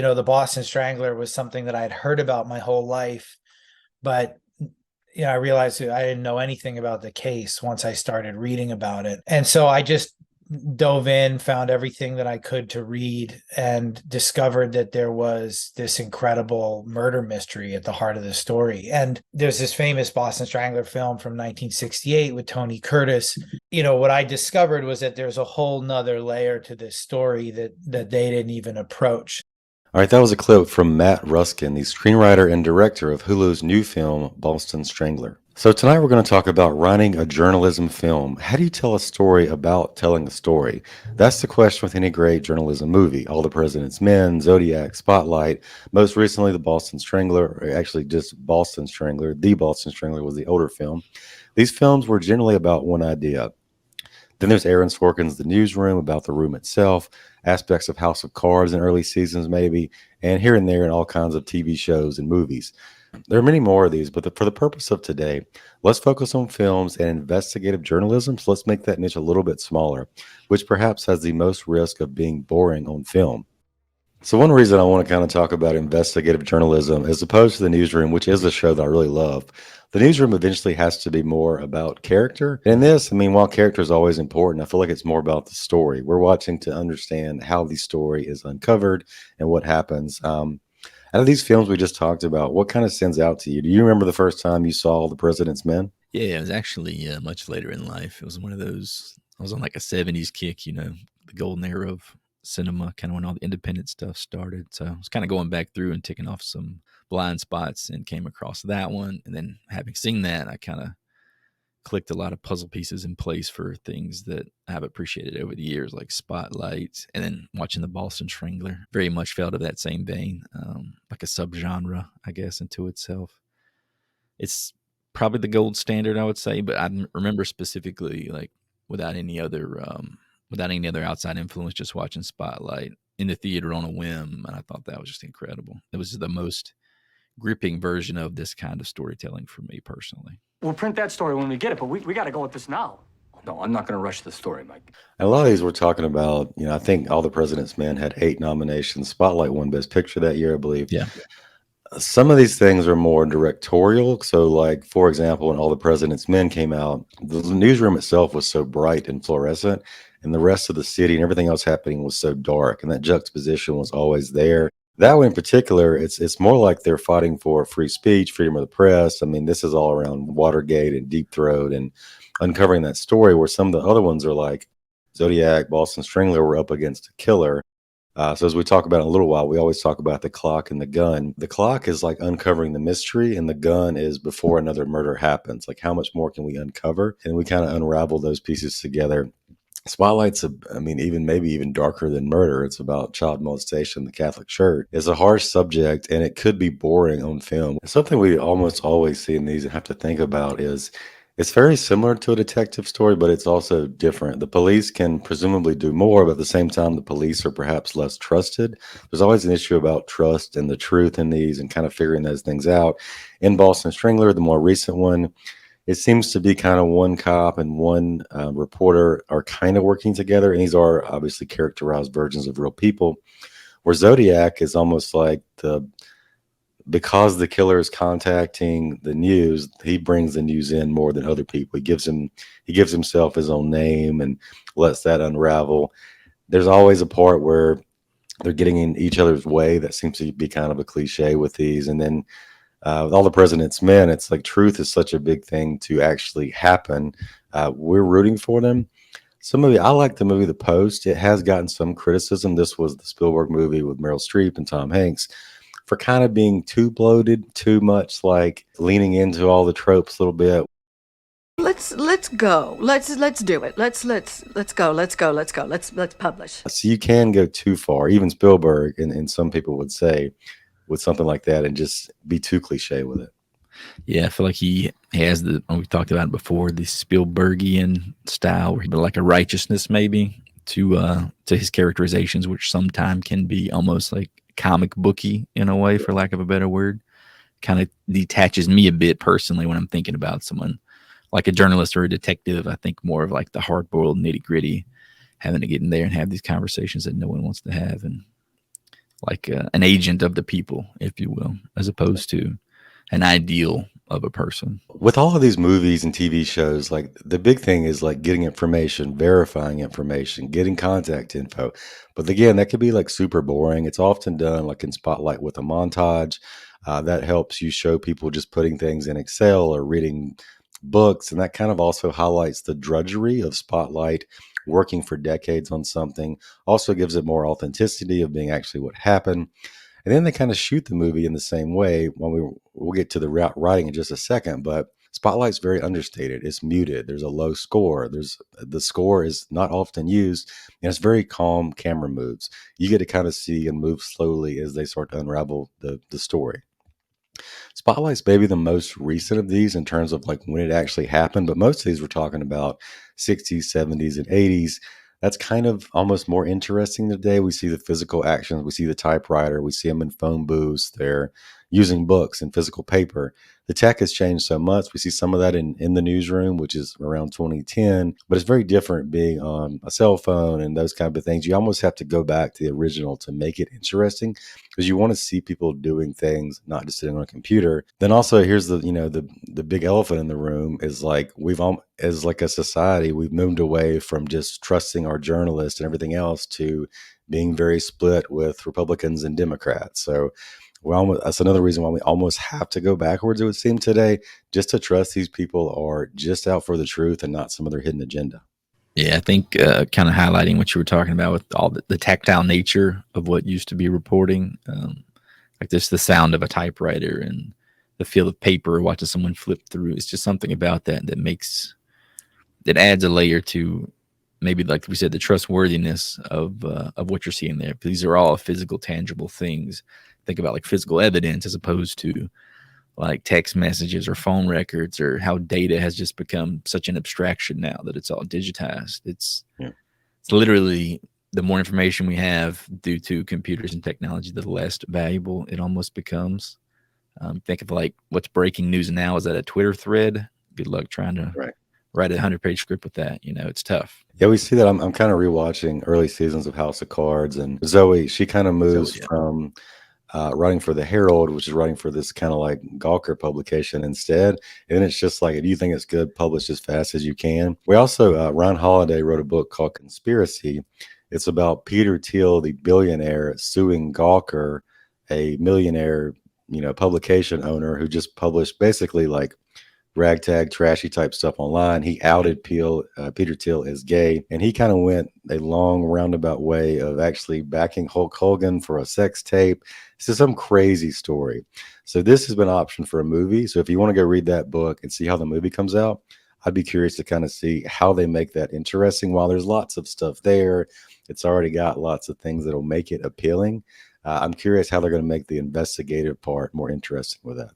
The Boston Strangler was something that I'd heard about my whole life, but I realized that I didn't know anything about the case once I started reading about it. And so I just dove in, found everything that I could to read, and discovered that there was this incredible murder mystery at the heart of the story. And there's this famous Boston Strangler film from 1968 with Tony Curtis. What I discovered was that there's a whole nother layer to this story that they didn't even approach. All right, that was a clip from Matt Ruskin, the screenwriter and director of Hulu's new film, Boston Strangler. So, tonight we're going to talk about writing a journalism film. How do you tell a story about telling a story? That's the question with any great journalism movie. All the President's Men, Zodiac, Spotlight, most recently, The Boston Strangler, or actually just Boston Strangler. The Boston Strangler was the older film. These films were generally about one idea. Then there's Aaron Sorkin's The Newsroom, about the room itself, aspects of House of Cards in early seasons, maybe, and here and there in all kinds of TV shows and movies. There are many more of these, but for the purpose of today, let's focus on films and investigative journalism. So let's make that niche a little bit smaller, which perhaps has the most risk of being boring on film. So one reason I want to kind of talk about investigative journalism, as opposed to The Newsroom, which is a show that I really love, The Newsroom eventually has to be more about character. And in this, I mean, while character is always important, I feel like it's more about the story. We're watching to understand how the story is uncovered and what happens. Out of these films we just talked about, what kind of stands out to you? Do you remember the first time you saw The President's Men? Yeah, it was actually much later in life. It was one of those. I was on like a '70s kick, the golden era of cinema, kind of when all the independent stuff started. So I was kind of going back through and ticking off some blind spots and came across that one. And then having seen that, I kind of clicked a lot of puzzle pieces in place for things that I've appreciated over the years, like Spotlight, and then watching the Boston Strangler. Very much felt of that same vein, like a subgenre, I guess, into itself. It's probably the gold standard, I would say, but I remember specifically, like, without any other outside influence, just watching Spotlight in the theater on a whim, and I thought that was just incredible. It was the most gripping version of this kind of storytelling for me personally. We'll print that story when we get it, but we got to go with this now. No, I'm not going to rush the story, Mike. And a lot of these we're talking about, I think All the President's Men had 8 nominations. Spotlight won Best Picture that year, I believe. Yeah. Some of these things are more directorial. So, like, for example, when All the President's Men came out, the newsroom itself was so bright and fluorescent, and the rest of the city and everything else happening was so dark, and that juxtaposition was always there. That one in particular, it's more like they're fighting for free speech, freedom of the press. I mean, this is all around Watergate and Deep Throat and uncovering that story, where some of the other ones are like Zodiac, Boston Strangler were up against a killer. So as we talk about in a little while, we always talk about the clock and the gun. The clock is like uncovering the mystery, and the gun is before another murder happens. Like, how much more can we uncover? And we kind of unravel those pieces together. Spotlight's, maybe even darker than murder. It's about child molestation, the Catholic Church. It's a harsh subject, and it could be boring on film. Something we almost always see in these and have to think about is it's very similar to a detective story, but it's also different. The police can presumably do more, but at the same time, the police are perhaps less trusted. There's always an issue about trust and the truth in these and kind of figuring those things out. In Boston Strangler, the more recent one, it seems to be kind of one cop and one reporter are kind of working together, and these are obviously characterized versions of real people. Where Zodiac is almost like because the killer is contacting the news, he brings the news in more than other people. He gives himself his own name and lets that unravel. There's always a part where they're getting in each other's way. That seems to be kind of a cliche with these, and then. With All the President's Men, it's like truth is such a big thing to actually happen. We're rooting for them. I like the movie The Post. It has gotten some criticism. This was the Spielberg movie with Meryl Streep and Tom Hanks for kind of being too bloated, too much like leaning into all the tropes a little bit. Let's go. Let's do it. Let's go. Let's publish. So you can go too far. Even Spielberg and some people would say with something like that and just be too cliche with it. Yeah, I feel like he has we talked about it before, the Spielbergian style, where he like a righteousness maybe to his characterizations, which sometimes can be almost like comic booky in a way, for lack of a better word. Kind of detaches me a bit personally when I'm thinking about someone like a journalist or a detective. I think more of like the hard-boiled nitty-gritty, having to get in there and have these conversations that no one wants to have. And like an agent of the people, if you will, as opposed to an ideal of a person. With all of these movies and TV shows, like the big thing is like getting information, verifying information, getting contact info. But again, that could be like super boring. It's often done like in Spotlight with a montage. That helps you show people just putting things in Excel or reading books. And that kind of also highlights the drudgery of Spotlight working for decades on something. Also gives it more authenticity of being actually what happened. And then they kind of shoot the movie in the same way. When we'll get to the writing in just a second, but Spotlight's very understated. It's muted. There's a low score. The score is not often used, and it's very calm camera moves. You get to kind of see and move slowly as they start to unravel the story. Spotlight's maybe the most recent of these in terms of like when it actually happened, but most of these we're talking about 60s, 70s, and 80s. That's kind of almost more interesting today. We see the physical actions, we see the typewriter, we see them in phone booths, they're using books and physical paper. The tech has changed so much. We see some of that in the newsroom, which is around 2010, but it's very different being on a cell phone and those kind of things. You almost have to go back to the original to make it interesting because you want to see people doing things, not just sitting on a computer. Then also here's the big elephant in the room is like as like a society, we've moved away from just trusting our journalists and everything else to being very split with Republicans and Democrats. So that's another reason why we almost have to go backwards, it would seem today, just to trust these people are just out for the truth and not some other hidden agenda. Yeah, I think kind of highlighting what you were talking about with all the tactile nature of what used to be reporting, like just the sound of a typewriter and the feel of paper, watching someone flip through. It's just something about that adds a layer to maybe, like we said, the trustworthiness of what you're seeing there. These are all physical, tangible things. Think about like physical evidence as opposed to like text messages or phone records, or how data has just become such an abstraction now that it's all digitized. It's literally the more information we have due to computers and technology, the less valuable it almost becomes. Think of like what's breaking news now. Is that a Twitter thread? Good luck trying to write a 100-page script with that. It's tough. Yeah, we see that. I'm kind of rewatching early seasons of House of Cards, and Zoe, she kind of moves from writing for the Herald, which is writing for this kind of like Gawker publication instead. And then it's just like, do you think it's good? Publish as fast as you can. We also, Ron Holiday wrote a book called Conspiracy. It's about Peter Thiel, the billionaire, suing Gawker, a millionaire, publication owner who just published basically like ragtag, trashy type stuff online. He outed Peter Thiel as gay, and he kind of went a long roundabout way of actually backing Hulk Hogan for a sex tape. It's just some crazy story. So this has been optioned for a movie. So if you want to go read that book and see how the movie comes out, I'd be curious to kind of see how they make that interesting. While there's lots of stuff there, it's already got lots of things that'll make it appealing. I'm curious how they're going to make the investigative part more interesting with that.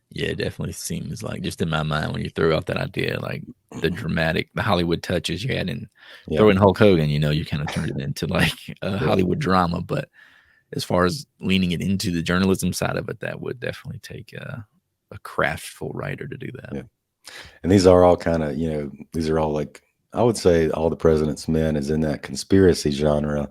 Yeah, it definitely seems like, just in my mind, when you throw out that idea, like the Hollywood touches you had in throwing Hulk Hogan, you kind of turned it into like a Hollywood drama. But as far as leaning it into the journalism side of it, that would definitely take a craftful writer to do that. Yeah. And these are all kind of, these are all like, I would say All the President's Men is in that conspiracy genre,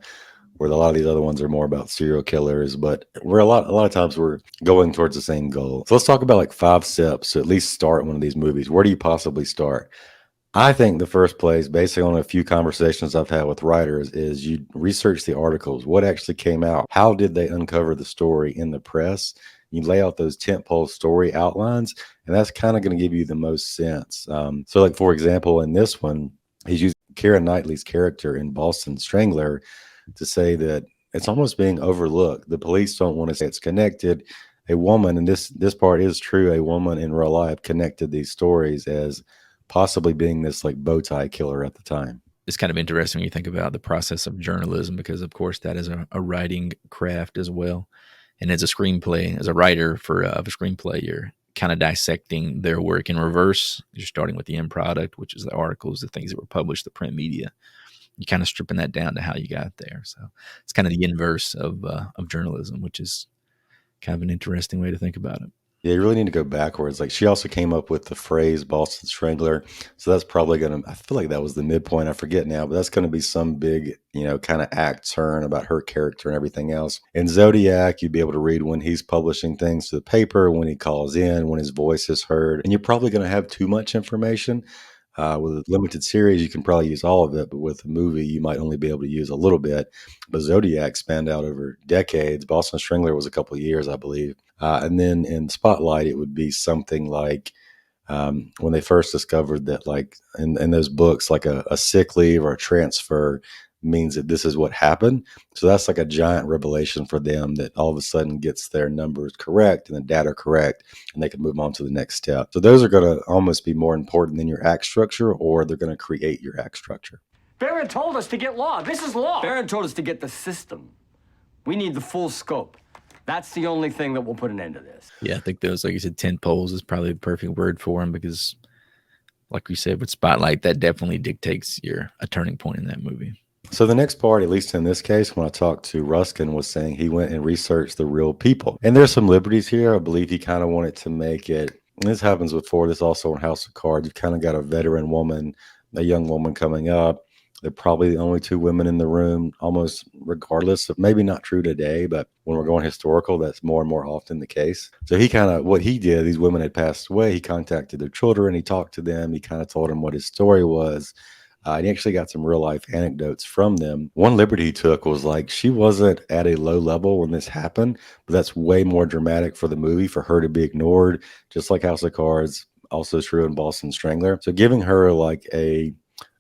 where a lot of these other ones are more about serial killers, but we're a lot of times we're going towards the same goal. So let's talk about like 5 steps to at least start one of these movies. Where do you possibly start? I think the first place, based on a few conversations I've had with writers, is you research the articles. What actually came out? How did they uncover the story in the press? You lay out those tentpole story outlines, and that's kind of going to give you the most sense. So like, for example, in this one, he's using Keira Knightley's character in Boston Strangler to say that it's almost being overlooked. The police don't want to say it's connected. A woman, and this part is true, a woman in real life connected these stories as possibly being this like bow tie killer at the time. It's kind of interesting when you think about the process of journalism, because of course that is a writing craft as well. And as a screenplay, as a writer of a screenplay, you're kind of dissecting their work in reverse. You're starting with the end product, which is the articles, the things that were published, the print media. You're kind of stripping that down to how you got there. So it's kind of the inverse of journalism, which is kind of an interesting way to think about it. Yeah, you really need to go backwards. Like she also came up with the phrase Boston Strangler. So that's probably gonna, I feel like that was the midpoint. I forget now, but that's gonna be some big, kind of act turn about her character and everything else. In Zodiac, you'd be able to read when he's publishing things to the paper, when he calls in, when his voice is heard. And you're probably gonna have too much information. With a limited series, you can probably use all of it, but with a movie, you might only be able to use a little bit. But Zodiac spanned out over decades. Boston Strangler was a couple of years, I believe. And then in Spotlight, it would be something like when they first discovered that, like in those books, like a sick leave or a transfer means that this is what happened. So that's like a giant revelation for them that all of a sudden gets their numbers correct and the data correct, and they can move on to the next step. So those are going to almost be more important than your act structure, or they're going to create your act structure. Barron told us to get law. This is law. Barron told us to get the system. We need the full scope. That's the only thing that will put an end to this. Yeah, I think those, like you said, tentpoles is probably the perfect word for them because, like we said, with Spotlight, that definitely dictates a turning point in that movie. So the next part, at least in this case, when I talked to Ruskin, was saying he went and researched the real people. And there's some liberties here. I believe he kind of wanted to make it, and this happens before, this also in House of Cards, you've kind of got a veteran woman, a young woman coming up. They're probably the only two women in the room, almost regardless of, maybe not true today, but when we're going historical, that's more and more often the case. So he kind of, what he did, these women had passed away. He contacted their children. He talked to them. He kind of told them what his story was. And he actually got some real life anecdotes from them. One liberty he took was like, she wasn't at a low level when this happened, but that's way more dramatic for the movie for her to be ignored, just like House of Cards, also true in Boston Strangler. So giving her like a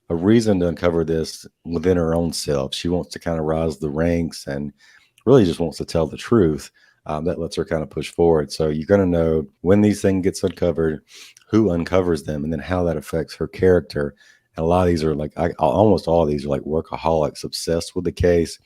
reason to uncover this within her own self. She wants to kind of rise the ranks and really just wants to tell the truth. That lets her kind of push forward. So you're going to know when these things gets uncovered, who uncovers them, and then how that affects her character. And a lot of these are like, almost all of these are like workaholics obsessed with the case,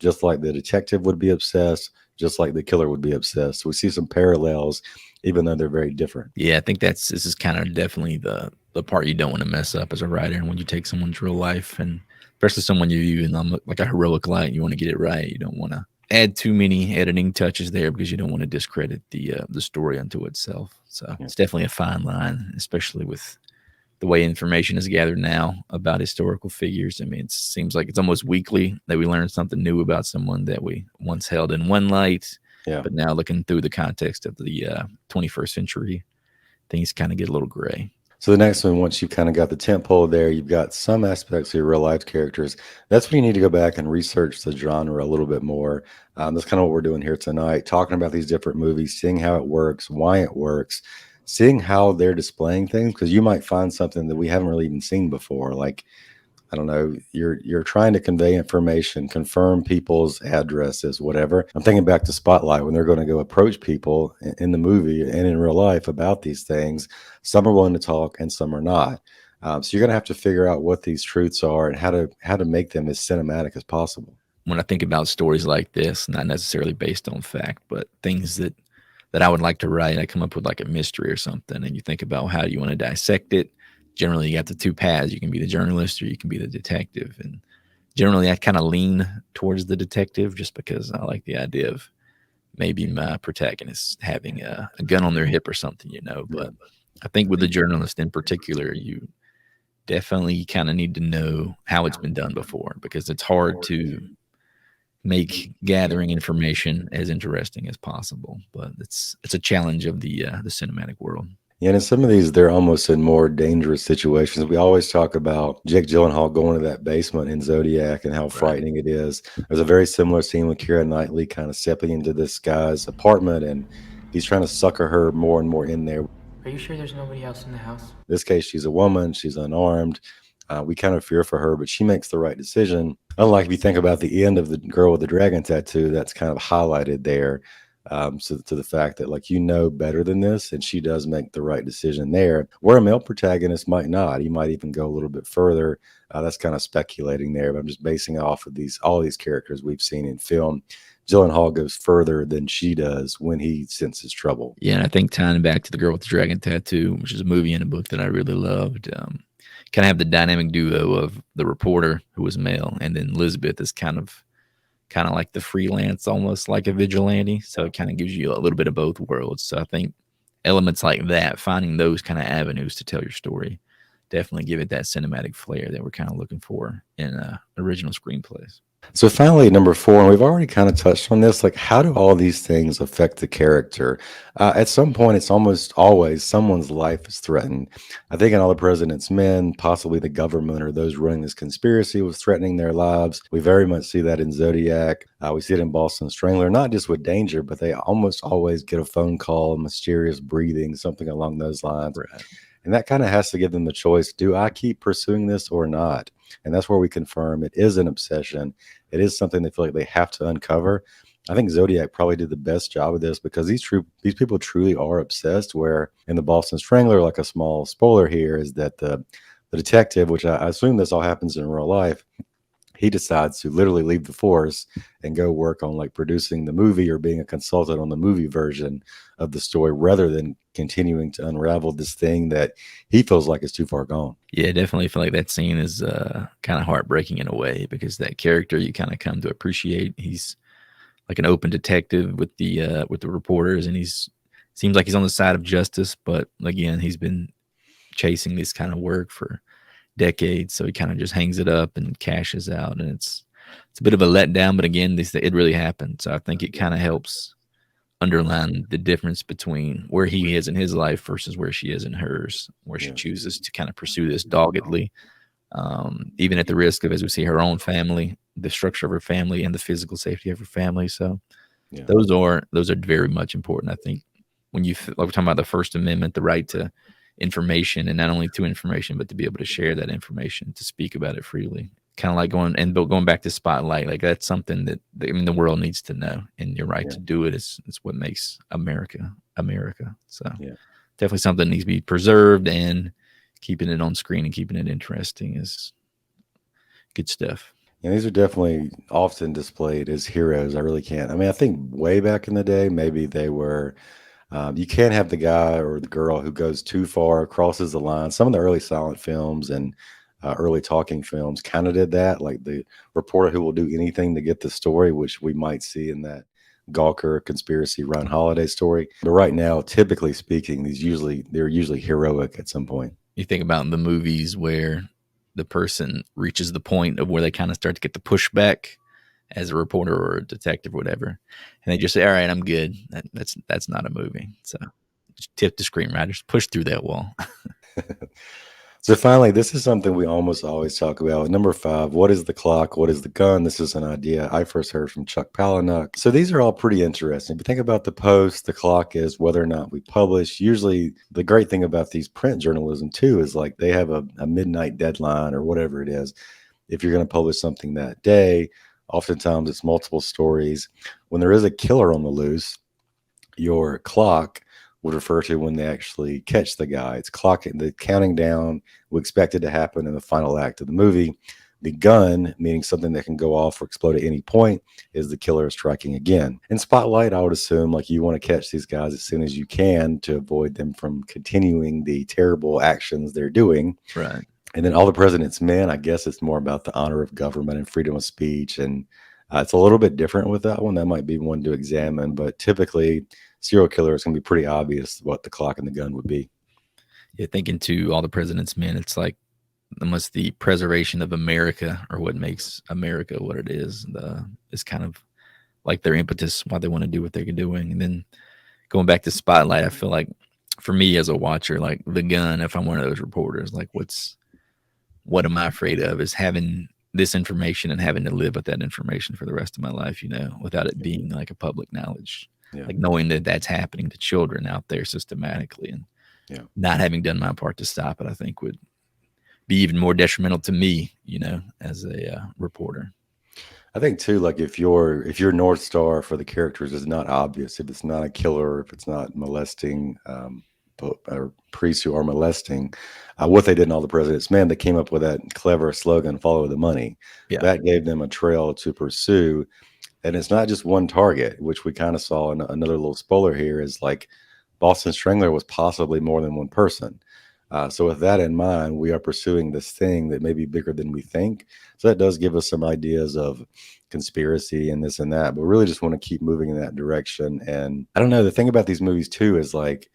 just like the detective would be obsessed, just like the killer would be obsessed. So we see some parallels, even though they're very different. Yeah, I think this is kind of definitely the part you don't want to mess up as a writer. And when you take someone's real life, and especially someone you view in like a heroic light, you want to get it right. You don't want to add too many editing touches there because you don't want to discredit the story unto itself. So it's definitely a fine line, especially with the way information is gathered now about historical figures. I mean, it seems like it's almost weekly that we learn something new about someone that we once held in one light. Yeah. But now looking through the context of the 21st century, things kind of get a little gray. So the next one, once you've kind of got the tentpole there, you've got some aspects of your real life characters. That's when you need to go back and research the genre a little bit more. That's kind of what we're doing here tonight, talking about these different movies, seeing how it works, why it works, seeing how they're displaying things, because you might find something that we haven't really even seen before. Like, I don't know, you're trying to convey information, confirm people's addresses, whatever. I'm thinking back to Spotlight when they're going to go approach people in the movie and in real life about these things. Some are willing to talk and some are not. So you're going to have to figure out what these truths are and how to make them as cinematic as possible. When I think about stories like this, not necessarily based on fact, but things that I would like to write, I come up with like a mystery or something, and you think about how you want to dissect it. Generally, you got the two paths. You can be the journalist or you can be the detective. And generally, I kind of lean towards the detective just because I like the idea of maybe my protagonist having a gun on their hip or something, But I think with the journalist in particular, you definitely kind of need to know how it's been done before, because it's hard to make gathering information as interesting as possible. But it's a challenge of the cinematic world. Yeah, and in some of these, they're almost in more dangerous situations. We always talk about Jake Gyllenhaal going to that basement in Zodiac and how frightening it is. There's a very similar scene with Keira Knightley kind of stepping into this guy's apartment, and he's trying to sucker her more and more in there. Are you sure there's nobody else in the house? In this case, she's a woman. She's unarmed. We kind of fear for her, but she makes the right decision. Unlike if you think about the end of the girl with the dragon tattoo, that's kind of highlighted there. So to the fact that, like, better than this, and she does make the right decision there, where a male protagonist might not. He might even go a little bit further. That's kind of speculating there, but I'm just basing off of all these characters we've seen in film. Gyllenhaal goes further than she does when he senses trouble. Yeah, and I think tying back to The Girl with the Dragon Tattoo, which is a movie and a book that I really loved, kind of have the dynamic duo of the reporter who was male, and then Elizabeth is kind of like the freelance, almost like a vigilante. So it kind of gives you a little bit of both worlds. So I think elements like that, finding those kind of avenues to tell your story, definitely give it that cinematic flair that we're kind of looking for in original screenplays. So finally, number 4, and we've already kind of touched on this, like how do all these things affect the character? At some point, it's almost always someone's life is threatened. I think in All the President's Men, possibly the government or those running this conspiracy was threatening their lives. We very much see that in Zodiac. We see it in Boston Strangler, not just with danger, but they almost always get a phone call, mysterious breathing, something along those lines. Right. And that kind of has to give them the choice. Do I keep pursuing this or not? And that's where we confirm it is an obsession. It is something they feel like they have to uncover. I think Zodiac probably did the best job of this because these people truly are obsessed, where in the Boston Strangler, like a small spoiler here, is that the detective, which I assume this all happens in real life, he decides to literally leave the force and go work on like producing the movie or being a consultant on the movie version of the story rather than continuing to unravel this thing that he feels like is too far gone. Yeah, definitely feel like that scene is kind of heartbreaking in a way, because that character you kind of come to appreciate. He's like an open detective with the reporters, and seems like he's on the side of justice, but again, he's been chasing this kind of work for decades, so he kind of just hangs it up and cashes out, and it's a bit of a letdown, but again, it really happened. So I think it kind of helps underline the difference between where he is in his life versus where she is in hers, where she chooses to kind of pursue this doggedly, even at the risk of, as we see, her own family, the structure of her family, and the physical safety of her family. So those are very much important. I think when like we're talking about the First Amendment, the right to information, and not only to information, but to be able to share that information, to speak about it freely. Kind of like going back to Spotlight, like that's something that the world needs to know, and your right to do it is what makes America. So definitely something that needs to be preserved, and keeping it on screen and keeping it interesting is good stuff. And these are definitely often displayed as heroes. I really can't. I mean, I think way back in the day, maybe they were. You can't have the guy or the girl who goes too far, crosses the line. Some of the early silent films and early talking films kind of did that, like the reporter who will do anything to get the story, which we might see in that Gawker conspiracy Ryan Holiday story. But right now, typically speaking, they're usually heroic at some point. You think about the movies where the person reaches the point of where they kind of start to get the pushback as a reporter or a detective or whatever, and they just say, all right, I'm good. That's not a movie. So just tip the screenwriters, push through that wall. So finally, this is something we almost always talk about. Number 5, what is the clock? What is the gun? This is an idea I first heard from Chuck Palahniuk. So these are all pretty interesting. If you think about the Post, the clock is whether or not we publish. Usually the great thing about these print journalism too is like they have a midnight deadline or whatever it is. If you're going to publish something that day, oftentimes it's multiple stories. When there is a killer on the loose, your clock would refer to when they actually catch the guy. It's clocking, the counting down. We expect it to happen in the final act of the movie. The gun, meaning something that can go off or explode at any point, is the killer striking again. In Spotlight, I would assume like you want to catch these guys as soon as you can to avoid them from continuing the terrible actions they're doing. Right. And then All the President's Men, I guess it's more about the honor of government and freedom of speech. And it's a little bit different with that one. That might be one to examine. But typically, serial killer is going to be pretty obvious what the clock and the gun would be. Yeah, thinking to All the President's Men, it's like almost the preservation of America, or what makes America what it is kind of like their impetus why they want to do what they're doing. And then going back to Spotlight, I feel like for me as a watcher, like the gun, if I'm one of those reporters, like what am I afraid of is having this information and having to live with that information for the rest of my life, without it being like a public knowledge. Like knowing that that's happening to children out there systematically, and not having done my part to stop it, I think would be even more detrimental to me, as a reporter. I think too, like if your North Star for the characters is not obvious, if it's not a killer, if it's not molesting, or priests who are molesting, what they did in All the President's Men, they came up with that clever slogan, follow the money. That gave them a trail to pursue. And it's not just one target, which we kind of saw in another little spoiler here, is like Boston Strangler was possibly more than one person. So with that in mind, we are pursuing this thing that may be bigger than we think. So that does give us some ideas of conspiracy and this and that, but we really just want to keep moving in that direction. And I don't know, the thing about these movies too is like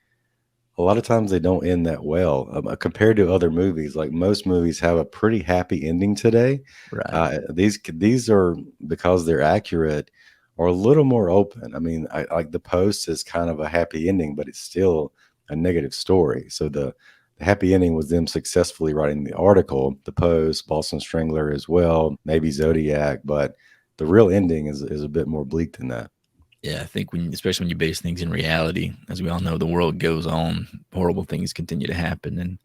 a lot of times they don't end that well compared to other movies. Like most movies have a pretty happy ending today. Right. These are, because they're accurate, are a little more open. I mean, like The Post is kind of a happy ending, but it's still a negative story. So the happy ending was them successfully writing the article, The Post, Boston Strangler as well, maybe Zodiac, but the real ending is a bit more bleak than that. Yeah, I think especially when you base things in reality, as we all know, the world goes on, horrible things continue to happen. And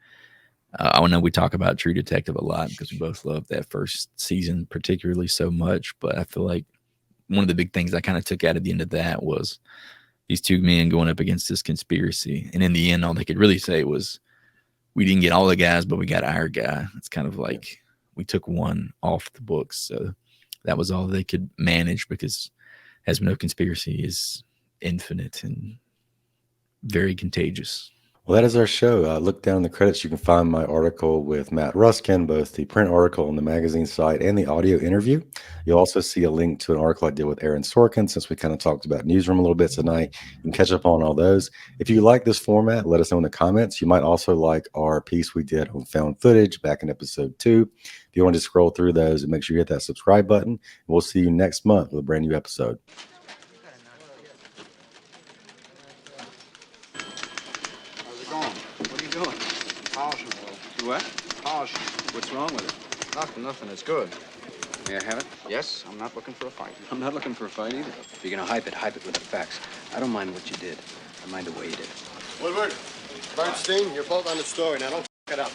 I know we talk about True Detective a lot because we both love that first season particularly so much. But I feel like one of the big things I kind of took out at the end of that was these two men going up against this conspiracy. And in the end, all they could really say was, we didn't get all the guys, but we got our guy. It's kind of like we took one off the books. So that was all they could manage, because as we know, conspiracy is infinite and very contagious. Well, that is our show. Look down in the credits. You can find my article with Matt Ruskin, both the print article on the magazine site and the audio interview. You'll also see a link to an article I did with Aaron Sorkin, since we kind of talked about Newsroom a little bit tonight. You can catch up on all those. If you like this format, let us know in the comments. You might also like our piece we did on found footage back in episode 2. If you want to scroll through those, and make sure you hit that subscribe button. We'll see you next month with a brand new episode. Polishing. You what? Polishing. What's wrong with it? Nothing. It's good. May I have it? Yes, I'm not looking for a fight. I'm not looking for a fight either. If you're gonna hype it with the facts. I don't mind what you did. I mind the way you did it. Woodward, Bernstein, you're both on the story. Now don't f it up.